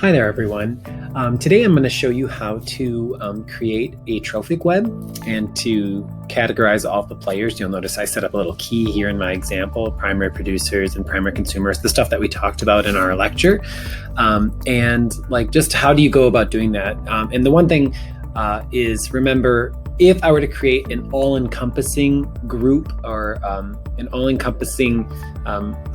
Hi there, everyone. Today I'm going to show you how to create a trophic web and to categorize all of the players. You'll notice I set up a little key here in my example, primary producers and primary consumers, the stuff that we talked about in our lecture. And like, just how do you go about doing that? And the one thing is, remember, if I were to create an all-encompassing group or an all-encompassing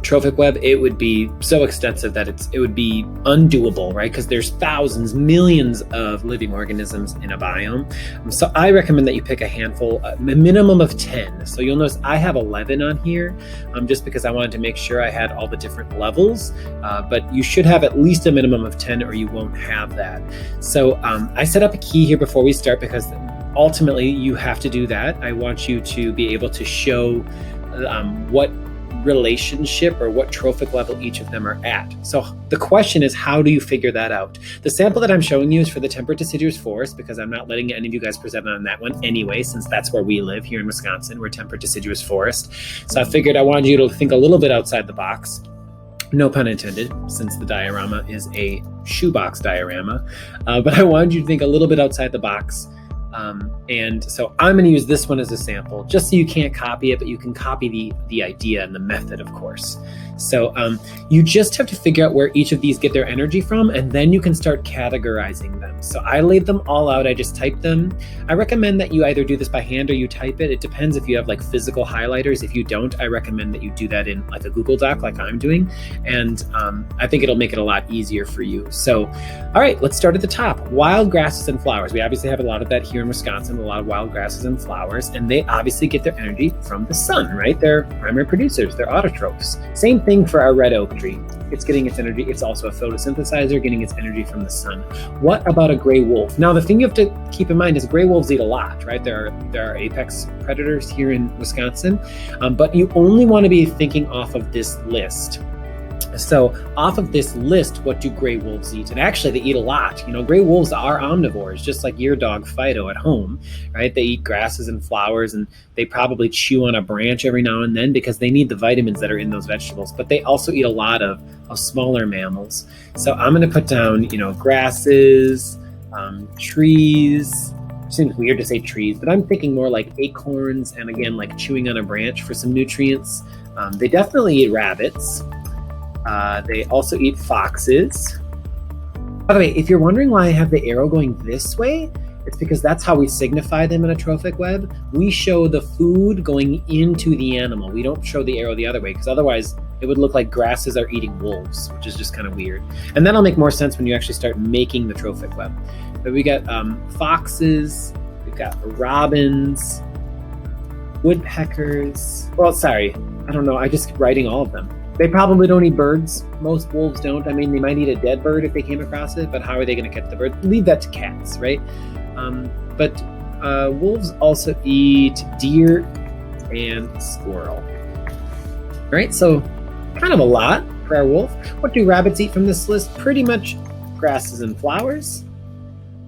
trophic web, it would be so extensive that it would be undoable, right? Because there's thousands, millions of living organisms in a biome. So I recommend that you pick a handful, a minimum of 10. So you'll notice I have 11 on here, just because I wanted to make sure I had all the different levels. But you should have at least a minimum of 10 or you won't have that. So I set up a key here before we start because ultimately you have to do that. I want you to be able to show what relationship or what trophic level each of them are at. So the question is, how do you figure that out? The sample that I'm showing you is for the temperate deciduous forest, because I'm not letting any of you guys present on that one anyway, since that's where we live here in Wisconsin. We're temperate deciduous forest. So I figured I wanted you to think a little bit outside the box. No pun intended, since the diorama is a shoebox diorama. But I wanted you to think a little bit outside the box. And so I'm going to use this one as a sample, just so you can't copy it, but you can copy the idea and the method, of course. So you just have to figure out where each of these get their energy from, and then you can start categorizing them. So I laid them all out. I just typed them. I recommend that you either do this by hand or you type it. It depends if you have like physical highlighters. If you don't, I recommend that you do that in like a Google Doc like I'm doing. And I think it'll make it a lot easier for you. So, all right, let's start at the top. Wild grasses and flowers. We obviously have a lot of that here in Wisconsin, a lot of wild grasses and flowers, and they obviously get their energy from the sun, right? They're primary producers, they're autotrophs. Same thing for our red oak tree. It's getting its energy. It's also a photosynthesizer, getting its energy from the sun. What about a gray wolf? Now, the thing you have to keep in mind is gray wolves eat a lot, right? There are apex predators here in Wisconsin, but you only want to be thinking off of this list. So off of this list, what do gray wolves eat? And actually they eat a lot. You know, gray wolves are omnivores, just like your dog Fido at home, right? They eat grasses and flowers, and they probably chew on a branch every now and then because they need the vitamins that are in those vegetables. But they also eat a lot of smaller mammals. So I'm going to put down, you know, grasses, trees. Seems weird to say trees, but I'm thinking more like acorns and, again, like chewing on a branch for some nutrients. They definitely eat rabbits. They also eat foxes. By the way, if you're wondering why I have the arrow going this way, it's because that's how we signify them in a trophic web. We show the food going into the animal. We don't show the arrow the other way, because otherwise it would look like grasses are eating wolves, which is just kind of weird. And that'll make more sense when you actually start making the trophic web. But we got foxes, we've got robins, woodpeckers. Well, sorry, I don't know. I just keep writing all of them. They probably don't eat birds. Most wolves don't. I mean, they might eat a dead bird if they came across it, but how are they going to catch the bird? Leave that to cats, right? But wolves also eat deer and squirrel. All right, so kind of a lot for our wolf. What do rabbits eat from this list? Pretty much grasses and flowers.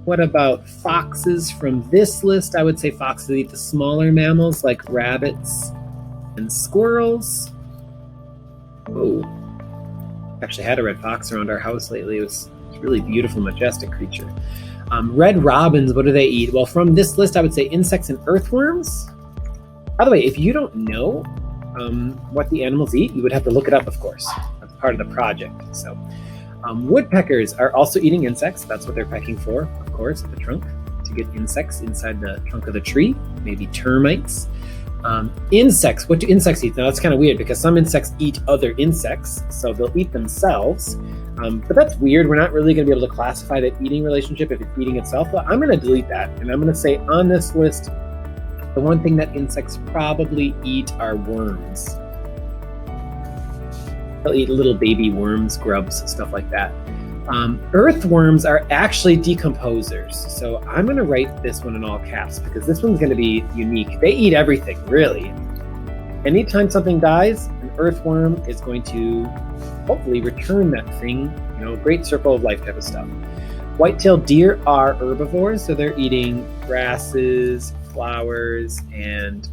What about foxes from this list? I would say foxes eat the smaller mammals like rabbits and squirrels. Oh, actually had a red fox around our house lately. It's a really beautiful, majestic creature. Red robins, what do they eat? Well, from this list, I would say insects and earthworms. By the way, if you don't know what the animals eat, you would have to look it up, of course. That's part of the project. So woodpeckers are also eating insects. That's what they're pecking for, of course, at the trunk, to get insects inside the trunk of the tree, maybe termites. Insects, what do insects eat? Now that's kind of weird because some insects eat other insects, so they'll eat themselves. But that's weird. We're not really going to be able to classify that eating relationship if it's eating itself. Well, I'm going to delete that, and I'm going to say on this list, the one thing that insects probably eat are worms. They'll eat little baby worms, grubs, stuff like that. Earthworms are actually decomposers. So I'm going to write this one in all caps because this one's going to be unique. They eat everything, really. Anytime something dies, an earthworm is going to hopefully return that thing, you know, great circle of life type of stuff. White-tailed deer are herbivores, so they're eating grasses, flowers, and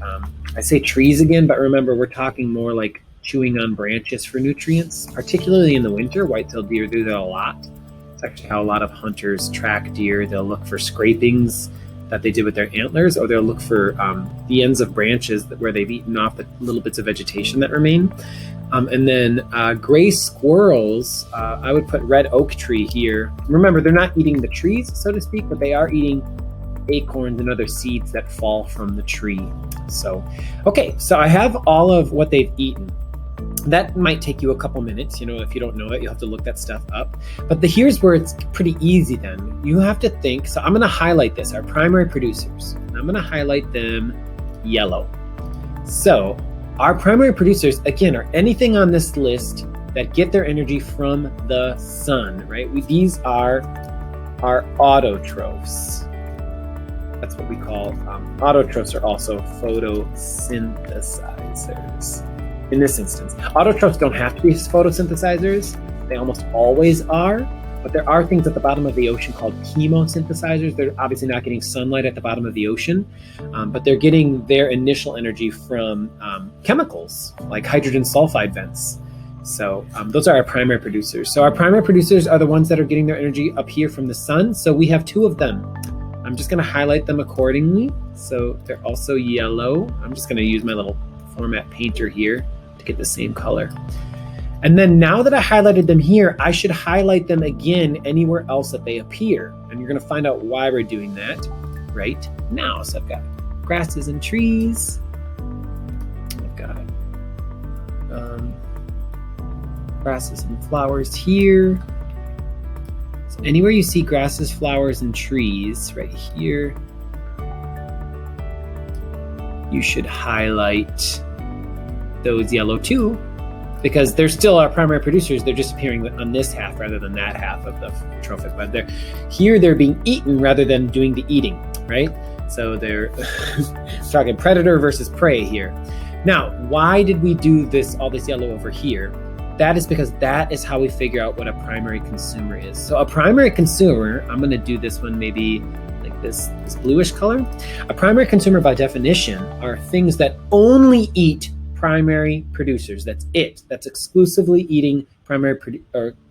I say trees again, but remember, we're talking more like chewing on branches for nutrients, particularly in the winter. White-tailed deer do that a lot. It's actually how a lot of hunters track deer. They'll look for scrapings that they did with their antlers, or they'll look for the ends of branches where they've eaten off the little bits of vegetation that remain. And then gray squirrels, I would put red oak tree here. Remember, they're not eating the trees, so to speak, but they are eating acorns and other seeds that fall from the tree. So, okay, so I have all of what they've eaten. That might take you a couple minutes, if you don't know it, you'll have to look that stuff up. But here's where it's pretty easy then. You have to think, so I'm gonna highlight this, our primary producers. I'm gonna highlight them yellow. So our primary producers, again, are anything on this list that get their energy from the sun, right? These are our autotrophs. That's what we call, autotrophs are also photosynthesizers. In this instance, autotrophs don't have to be photosynthesizers. They almost always are, but there are things at the bottom of the ocean called chemosynthesizers. They're obviously not getting sunlight at the bottom of the ocean, but they're getting their initial energy from chemicals like hydrogen sulfide vents. So those are our primary producers. So our primary producers are the ones that are getting their energy up here from the sun. So we have 2 of them. I'm just gonna highlight them accordingly. So they're also yellow. I'm just gonna use my little format painter here to get the same color. And then now that I highlighted them here, I should highlight them again anywhere else that they appear. And you're gonna find out why we're doing that right now. So I've got grasses and trees. I've got grasses and flowers here. So anywhere you see grasses, flowers, and trees, right here, you should highlight those yellow too, because they're still our primary producers. They're just appearing on this half rather than that half of the trophic web. They're being eaten rather than doing the eating, right? So they're talking predator versus prey here. Now, why did we do all this yellow over here? That is because that is how we figure out what a primary consumer is. So a primary consumer, I'm gonna do this one maybe like this bluish color. A primary consumer by definition are things that only eat primary producers. That's it. That's exclusively eating primary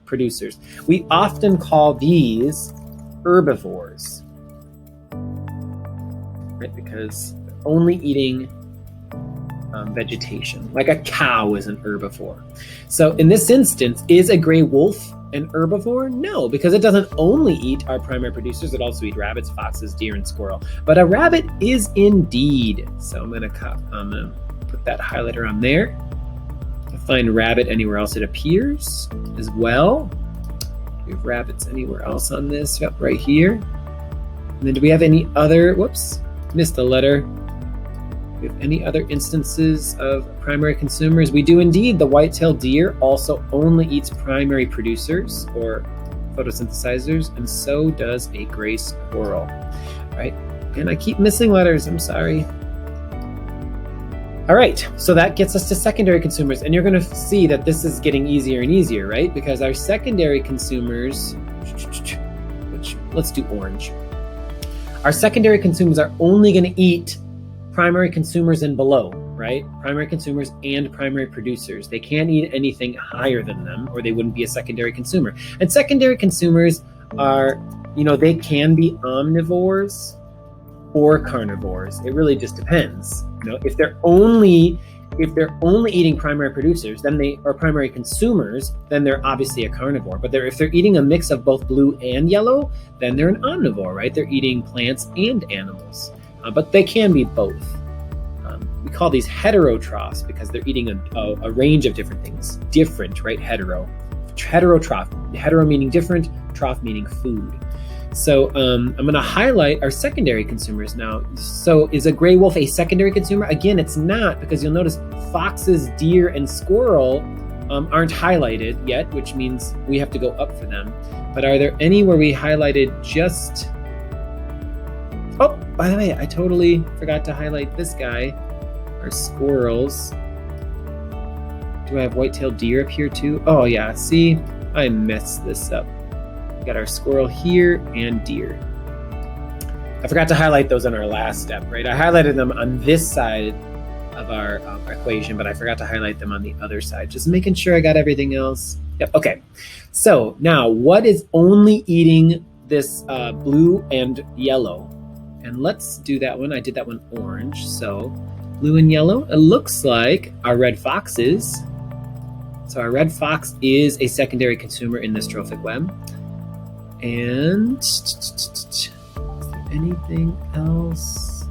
producers. We often call these herbivores, right? Because they're only eating vegetation. Like a cow is an herbivore. So in this instance, is a gray wolf an herbivore? No, because it doesn't only eat our primary producers. It also eats rabbits, foxes, deer, and squirrel. But a rabbit is indeed. So I'm gonna put that highlighter on there. I'll find rabbit anywhere else it appears as well. Do we have rabbits anywhere else on this? Yep, right here. And then do we have any other, whoops, missed a letter. Do we have any other instances of primary consumers? We do indeed. The white-tailed deer also only eats primary producers or photosynthesizers, and so does a gray squirrel, right? And I keep missing letters, I'm sorry. All right, so that gets us to secondary consumers, and you're gonna see that this is getting easier and easier, right? Because our secondary consumers, let's do orange. Our secondary consumers are only gonna eat primary consumers and below, right? Primary consumers and primary producers. They can't eat anything higher than them, or they wouldn't be a secondary consumer. And secondary consumers are, they can be omnivores or carnivores. It really just depends. If they're only eating primary producers, then they are primary consumers, then they're obviously a carnivore. But if they're eating a mix of both blue and yellow, then they're an omnivore, right? They're eating plants and animals, but they can be both. We call these heterotrophs because they're eating a range of different things. Different, right? Heterotroph. Hetero meaning different, troph meaning food. So I'm going to highlight our secondary consumers now. So is a gray wolf a secondary consumer? Again, it's not, because you'll notice foxes, deer, and squirrel aren't highlighted yet, which means we have to go up for them. But are there any where we highlighted just... Oh, by the way, I totally forgot to highlight this guy, our squirrels. Do I have white-tailed deer up here too? Oh yeah, see, I messed this up. We got our squirrel here and deer. I forgot to highlight those on our last step, right? I highlighted them on this side of our equation, but I forgot to highlight them on the other side. Just making sure I got everything else Yep, okay. So now what is only eating this blue and yellow? And let's do that one. I did that one orange. So blue and yellow, it looks like our red foxes. So our red fox is a secondary consumer in this trophic web. And is there anything else?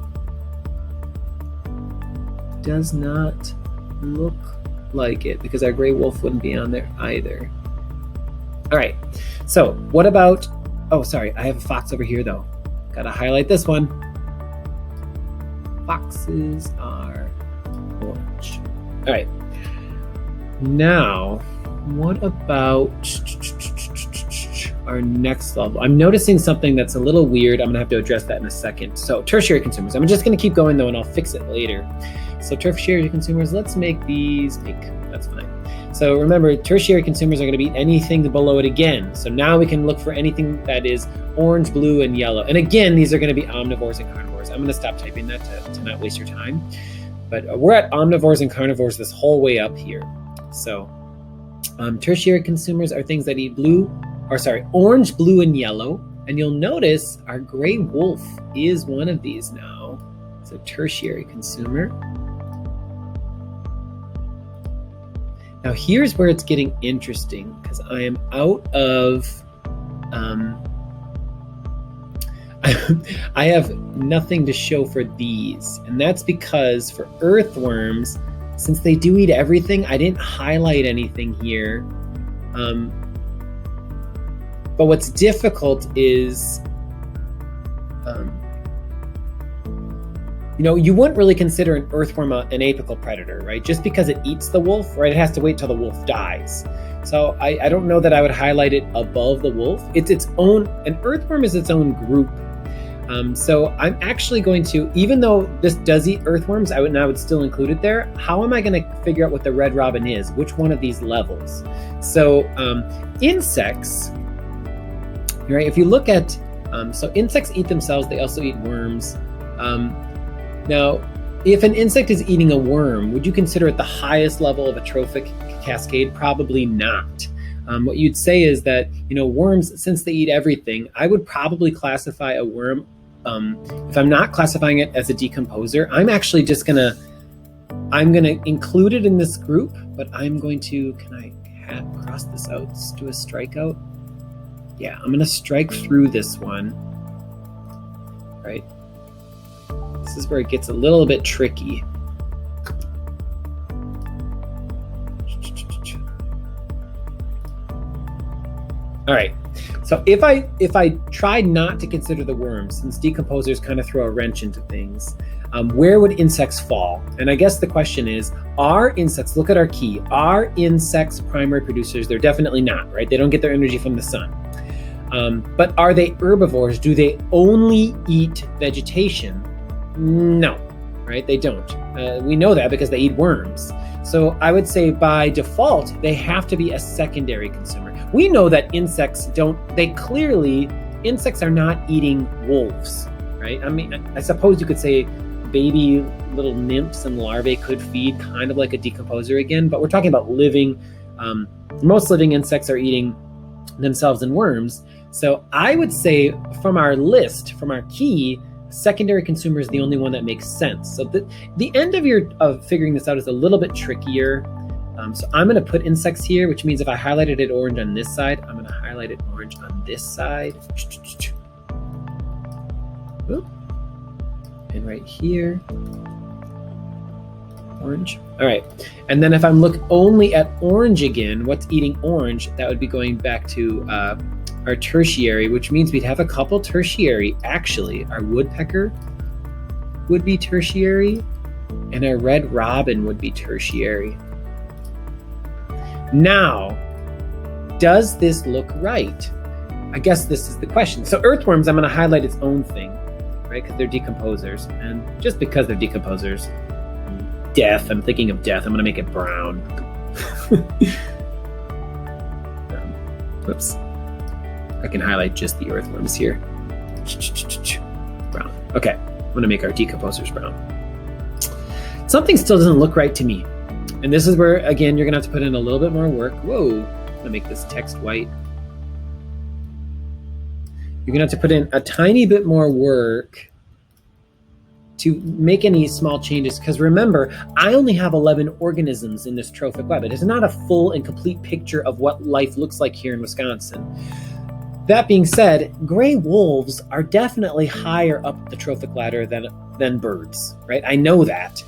Does not look like it, because our gray wolf wouldn't be on there either. All right, so what about, oh, sorry, I have a fox over here though. Gotta highlight this one. Foxes are orange. All right, now what about our next level? I'm noticing something that's a little weird. I'm gonna have to address that in a second. So tertiary consumers, I'm just gonna keep going though and I'll fix it later. So tertiary consumers, let's make these pink, that's fine. So remember, tertiary consumers are gonna be anything below it again. So now we can look for anything that is orange, blue, and yellow. And again, these are gonna be omnivores and carnivores. I'm gonna stop typing that to not waste your time. But we're at omnivores and carnivores this whole way up here. So tertiary consumers are things that eat orange, blue, and yellow. And you'll notice our gray wolf is one of these now. So tertiary consumer. Now here's where it's getting interesting, because I am out of, I have nothing to show for these. And that's because for earthworms, since they do eat everything, I didn't highlight anything here. But what's difficult is, you wouldn't really consider an earthworm an apical predator, right? Just because it eats the wolf, right? It has to wait till the wolf dies. So I don't know that I would highlight it above the wolf. It's its own, an earthworm is its own group. So I'm actually going to, even though this does eat earthworms, I would still include it there. How am I going to figure out what the red robin is? Which one of these levels? So insects, right? If you look at, so insects eat themselves, they also eat worms. Now, if an insect is eating a worm, would you consider it the highest level of a trophic cascade? Probably not. What you'd say is that, worms, since they eat everything, I would probably classify a worm, if I'm not classifying it as a decomposer, I'm actually just I'm gonna include it in this group, but I'm going to, can I cross this out, do a strikeout? Yeah, I'm gonna strike through this one, right? This is where it gets a little bit tricky. All right, so if I tried not to consider the worms, since decomposers kind of throw a wrench into things, where would insects fall? And I guess the question is, are insects, look at our key, are insects primary producers? They're definitely not, right? They don't get their energy from the sun. But are they herbivores? Do they only eat vegetation? No, right? They don't. We know that because they eat worms. So I would say by default, they have to be a secondary consumer. We know that insects insects are not eating wolves, right? I mean, I suppose you could say baby little nymphs and larvae could feed kind of like a decomposer again, but we're talking about living, most living insects are eating themselves and worms. So I would say from our list, from our key, secondary consumer is the only one that makes sense. So the end of figuring this out is a little bit trickier. So I'm going to put insects here, which means if I highlighted it orange on this side, I'm going to highlight it orange on this side. And right here, orange. All right. And then if I'm looking only at orange again, what's eating orange? That would be going back to our tertiary, which means we'd have a couple tertiary. Actually, our woodpecker would be tertiary, and our red robin would be tertiary. Now, does this look right? I guess this is the question. So earthworms, I'm going to highlight its own thing, right? Because they're decomposers. And just because they're decomposers, death, I'm thinking of death. I'm going to make it brown. Whoops. I can highlight just the earthworms here. Brown. Okay, I'm going to make our decomposers brown. Something still doesn't look right to me. And this is where, again, you're going to have to put in a little bit more work. Whoa, gonna make this text white. You're gonna have to put in a tiny bit more work to make any small changes, because remember, I only have 11 organisms in this trophic web. It is not a full and complete picture of what life looks like here in Wisconsin. That being said, gray wolves are definitely higher up the trophic ladder than birds, right? I know that.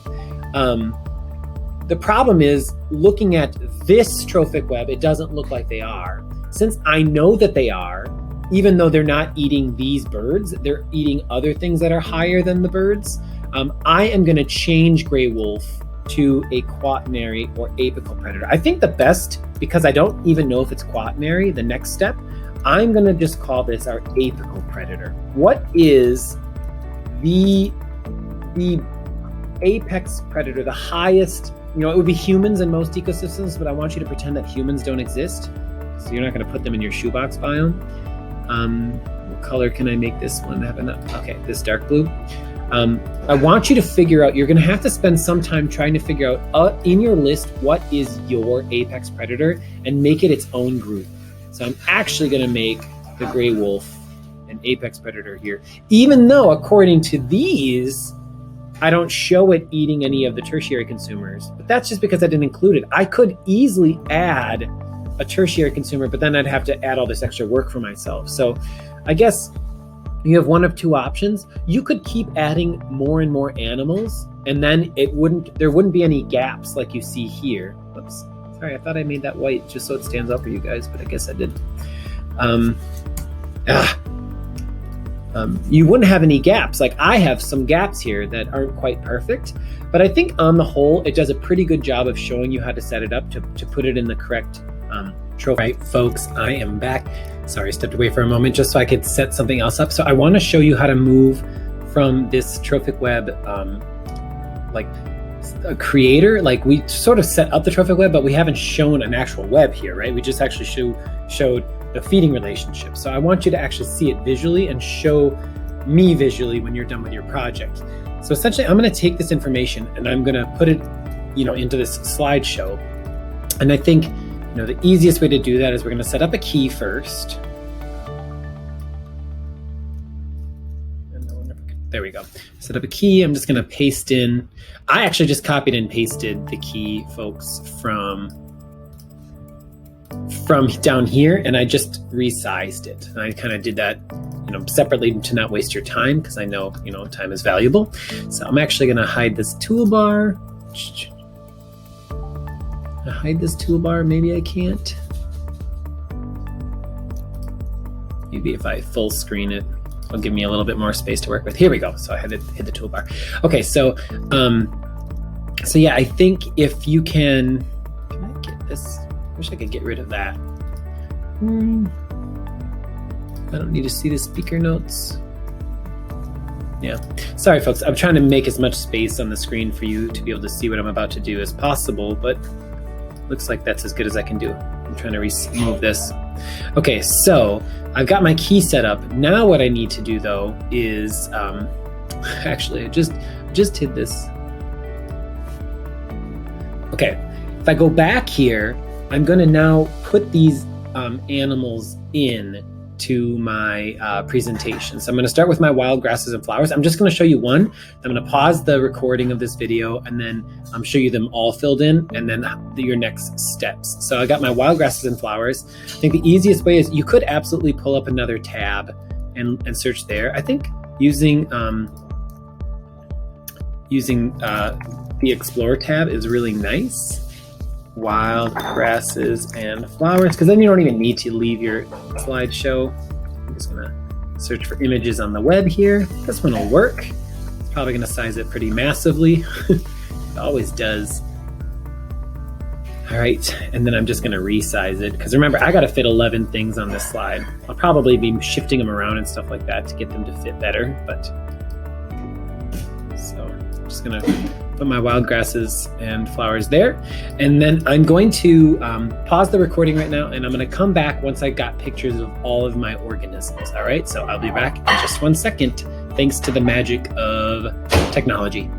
The problem is, looking at this trophic web, it doesn't look like they are. Since I know that they are, even though they're not eating these birds, they're eating other things that are higher than the birds. I am going to change gray wolf to a quaternary or apical predator. I think the best, because I don't even know if it's quaternary, the next step, I'm going to just call this our apical predator. What is the apex predator, the highest? You know, it would be humans in most ecosystems, but I want you to pretend that humans don't exist. So you're not going to put them in your shoebox biome. What color can I make this one have enough? Okay, this dark blue. I want you to figure out, you're going to have to spend some time trying to figure out in your list what is your apex predator and make it its own group. So I'm actually going to make the gray wolf an apex predator here, even though according to these, I don't show it eating any of the tertiary consumers, but that's just because I didn't include it. I could easily add a tertiary consumer, but then I'd have to add all this extra work for myself. So I guess you have one of two options. You could keep adding more and more animals, and then there wouldn't be any gaps like you see here. Oops, sorry, I thought I made that white just so it stands out for you guys, but I guess I didn't. You wouldn't have any gaps. Like I have some gaps here that aren't quite perfect, but I think on the whole, it does a pretty good job of showing you how to set it up to put it in the correct trophy. Right, folks, I am back. Sorry, I stepped away for a moment just so I could set something else up. So I want to show you how to move from this trophic web, like a creator. Like we sort of set up the trophic web, but we haven't shown an actual web here, right? We just actually showed the feeding relationship. So I want you to actually see it visually and show me visually when you're done with your project. So essentially, I'm going to take this information and I'm going to put it, into this slideshow. And I think, the easiest way to do that is we're going to set up a key first. There we go. Set up a key. I'm just going to paste in. I actually just copied and pasted the key, folks, from down here, and I just resized it. And I kind of did that, separately to not waste your time, because I know, time is valuable. So I'm actually going to hide this toolbar. Hide this toolbar. Maybe I can't. Maybe if I full screen it, it'll give me a little bit more space to work with. Here we go. So I had to hit the toolbar. Okay, so yeah, I think if you can I get this? I wish I could get rid of that. I don't need to see the speaker notes. Yeah, sorry folks, I'm trying to make as much space on the screen for you to be able to see what I'm about to do as possible, but looks like that's as good as I can do. I'm trying to remove this. Okay, so I've got my key set up. Now what I need to do though is, actually I just hid this. Okay, if I go back here, I'm gonna now put these animals in to my presentation. So I'm going to start with my wild grasses and flowers. I'm just going to show you one. I'm going to pause the recording of this video and then show you them all filled in and then your next steps. So I got my wild grasses and flowers. I think the easiest way is you could absolutely pull up another tab and search there. I think using the Explore tab is really nice. Wild grasses and flowers, because then you don't even need to leave your slideshow. I'm just gonna search for images on the web here. This one will work. It's probably gonna size it pretty massively. It always does. All right, and then I'm just gonna resize it, because remember, I gotta fit 11 things on this slide. I'll probably be shifting them around and stuff like that to get them to fit better, but so I'm just gonna put my wild grasses and flowers there. And then I'm going to pause the recording right now, and I'm going to come back once I got pictures of all of my organisms. All right, so I'll be back in just 1 second, thanks to the magic of technology.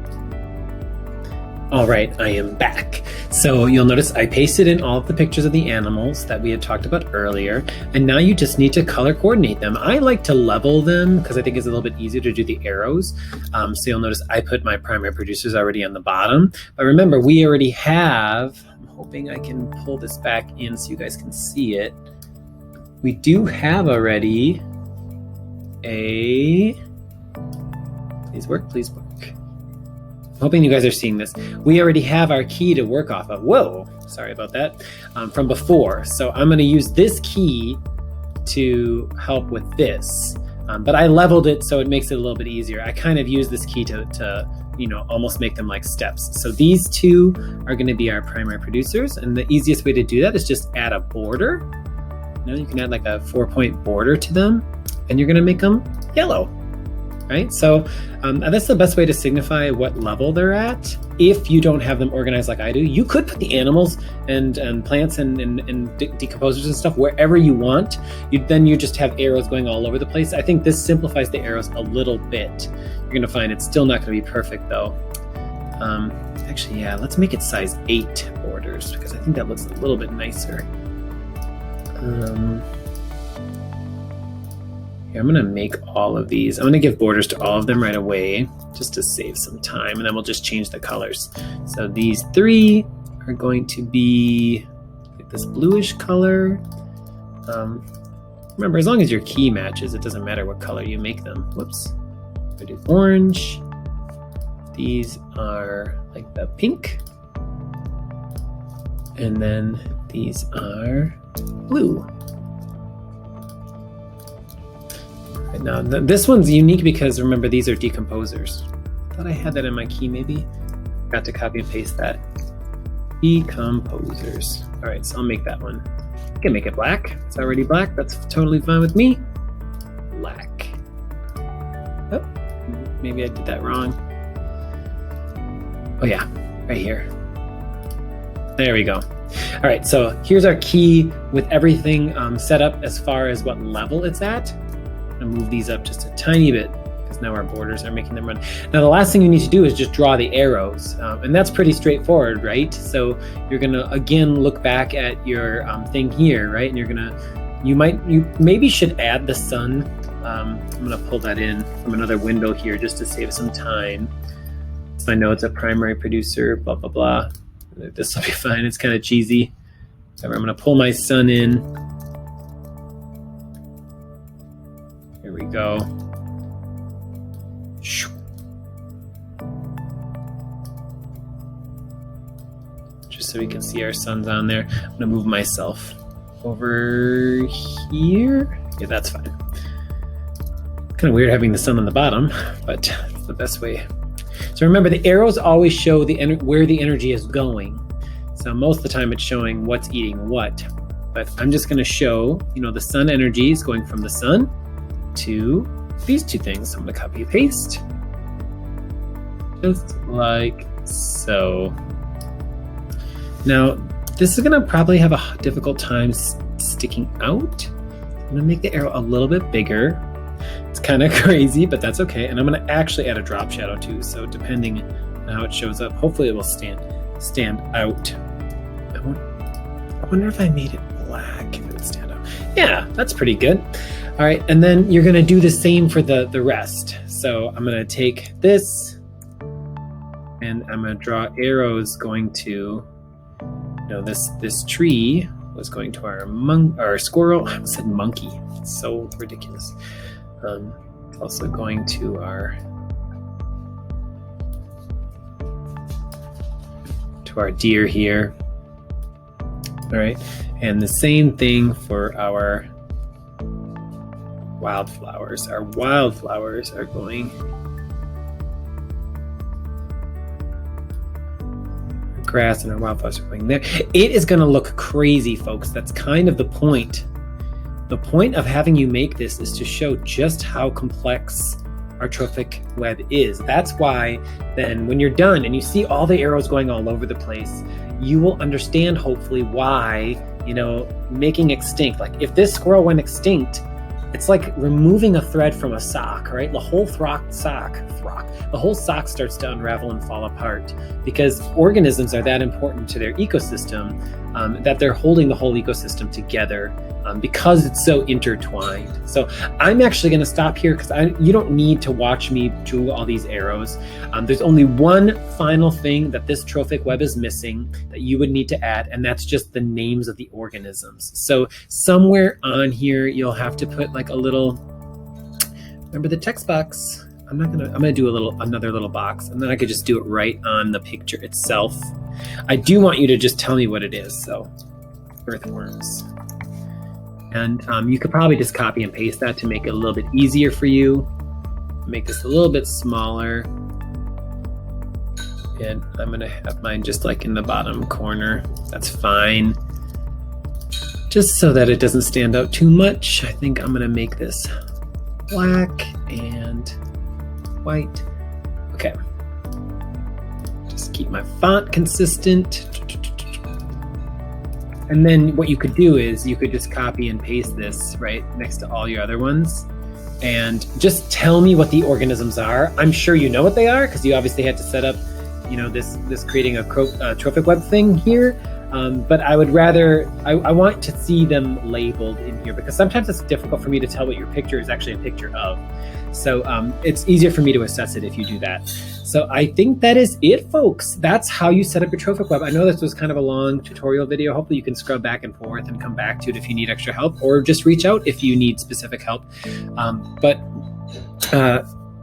All right, I am back. So you'll notice I pasted in all of the pictures of the animals that we had talked about earlier, and now you just need to color coordinate them. I like to level them because I think it's a little bit easier to do the arrows. So you'll notice I put my primary producers already on the bottom, but remember we already have, I'm hoping I can pull this back in so you guys can see it. We do have already a, please work. Hoping you guys are seeing this. We already have our key to work off of. Whoa, sorry about that, from before. So I'm going to use this key to help with this, but I leveled it so it makes it a little bit easier. I kind of use this key to almost make them like steps. So these two are going to be our primary producers, and the easiest way to do that is just add a border. You can add like a 4-point border to them, and you're going to make them yellow. Right? So that's the best way to signify what level they're at. If you don't have them organized like I do, you could put the animals and plants and decomposers and stuff wherever you want. You just have arrows going all over the place. I think this simplifies the arrows a little bit. You're going to find it's still not going to be perfect though. Actually, yeah, let's make it size 8 borders because I think that looks a little bit nicer. I'm going to make all of these. I'm going to give borders to all of them right away just to save some time, and then we'll just change the colors. So these 3 are going to be like this bluish color. Remember, as long as your key matches, it doesn't matter what color you make them. Whoops. I'm going to do orange. These are like the pink. And then these are blue. Now, this one's unique because remember, these are decomposers. I thought I had that in my key maybe. Got to copy and paste that. Decomposers. All right, so I'll make that one. I can make it black. It's already black. That's totally fine with me. Black. Oh, maybe I did that wrong. Oh yeah, right here. There we go. All right, so here's our key with everything set up as far as what level it's at. Move these up just a tiny bit because now our borders are making them run. Now the last thing you need to do is just draw the arrows, and that's pretty straightforward, right? So you're gonna again look back at your thing here, right? And you're gonna, you maybe should add the sun. I'm gonna pull that in from another window here just to save some time. So I know it's a primary producer, blah blah blah. This will be fine. It's kind of cheesy. So I'm gonna pull my sun in. Here we go. Just so we can see our suns on there. I'm going to move myself over here. Yeah, that's fine. Kind of weird having the sun on the bottom, but it's the best way. So remember, the arrows always show where the energy is going. So most of the time it's showing what's eating what. But I'm just going to show, the sun energy is going from the sun to these two things. So I'm going to copy and paste. Just like so. Now, this is going to probably have a difficult time sticking out. I'm going to make the arrow a little bit bigger. It's kind of crazy, but that's okay. And I'm going to actually add a drop shadow too. So depending on how it shows up, hopefully it will stand out. I wonder if I made it black, if it would stand out. Yeah, that's pretty good. All right, and then you're going to do the same for the rest. So I'm going to take this and I'm going to draw arrows going to, this tree was going to our squirrel. I said monkey. It's so ridiculous. It's also going to our deer here. All right, and the same thing for our wildflowers. Our wildflowers are going, grass and our wildflowers are going there. It is going to look crazy, folks. That's kind of the point. The point of having you make this is to show just how complex our trophic web is. That's why then when you're done and you see all the arrows going all over the place, you will understand hopefully why, making extinct, like if this squirrel went extinct, it's like removing a thread from a sock, right? The whole sock starts to unravel and fall apart, because organisms are that important to their ecosystem that they're holding the whole ecosystem together because it's so intertwined. So I'm actually going to stop here because you don't need to watch me do all these arrows. There's only one final thing that this trophic web is missing that you would need to add, and that's just the names of the organisms. So somewhere on here you'll have to put like a little, remember the text box. I'm gonna do another little box, and then I could just do it right on the picture itself. I do want you to just tell me what it is. So earthworms. And you could probably just copy and paste that to make it a little bit easier for you. Make this a little bit smaller. And I'm gonna have mine just like in the bottom corner. That's fine. Just so that it doesn't stand out too much, I think I'm gonna make this black and white. Okay. Just keep my font consistent. And then what you could do is you could just copy and paste this right next to all your other ones and just tell me what the organisms are. I'm sure you know what they are because you obviously had to set up, this creating a trophic web thing here. But I would rather, I want to see them labeled in here because sometimes it's difficult for me to tell what your picture is actually a picture of. So it's easier for me to assess it if you do that. So I think that is it, folks. That's how you set up your trophic web. I know this was kind of a long tutorial video. Hopefully you can scrub back and forth and come back to it if you need extra help, or just reach out if you need specific help.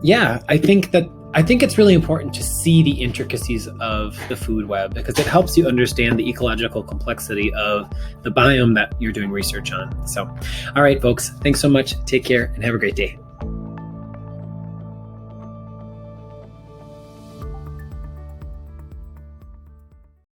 Yeah, I think it's really important to see the intricacies of the food web because it helps you understand the ecological complexity of the biome that you're doing research on. So, all right, folks, thanks so much. Take care and have a great day.